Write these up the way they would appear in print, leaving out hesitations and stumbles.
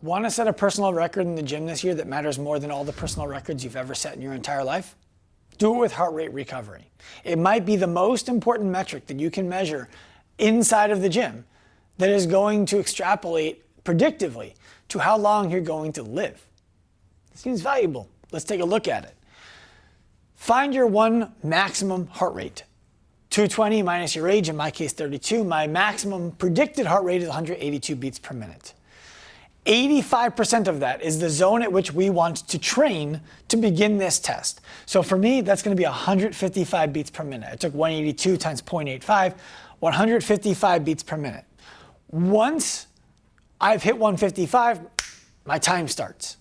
Want to set a personal record in the gym this year that matters more than all the personal records you've ever set in your entire life? Do it with heart rate recovery. It might be the most important metric that you can measure inside of the gym that is going to extrapolate predictively to how long you're going to live. It seems valuable. Let's take a look at it. Find your one maximum heart rate. 220 minus your age, in my case 32. My maximum predicted heart rate is 182 beats per minute. 85% of that is the zone at which we want to train to begin this test. So for me, that's going to be 155 beats per minute. I took 182 times 0.85, 155 beats per minute. Once I've hit 155, my time starts.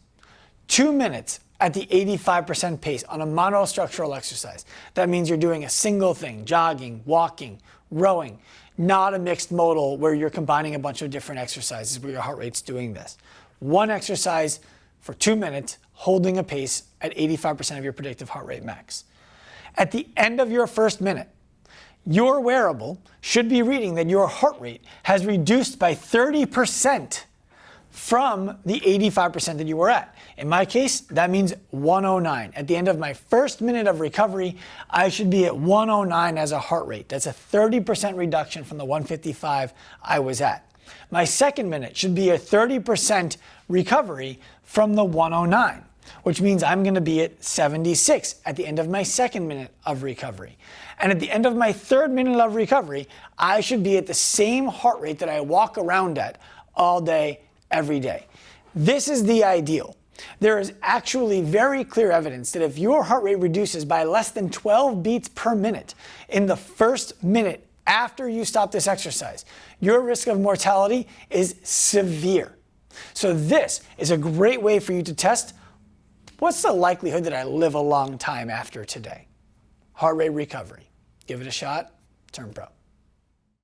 2 minutes at the 85% pace on a monostructural exercise. That means you're doing a single thing, jogging, walking, rowing, not a mixed modal where you're combining a bunch of different exercises where your heart rate's doing this. One exercise for 2 minutes, holding a pace at 85% of your predictive heart rate max. At the end of your first minute, your wearable should be reading that your heart rate has reduced by 30% from the 85% that you were at. In my case, that means 109. At the end of my first minute of recovery, I should be at 109 as a heart rate. That's a 30% reduction from the 155 I was at. My second minute should be a 30% recovery from the 109, which means I'm going to be at 76 at the end of my second minute of recovery. And at the end of my third minute of recovery, I should be at the same heart rate that I walk around at all day, every day. This is the ideal. There is actually very clear evidence that if your heart rate reduces by less than 12 beats per minute in the first minute after you stop this exercise, your risk of mortality is severe. So this is a great way for you to test what's the likelihood that I live a long time after today. Heart rate recovery. Give it a shot. Turn pro.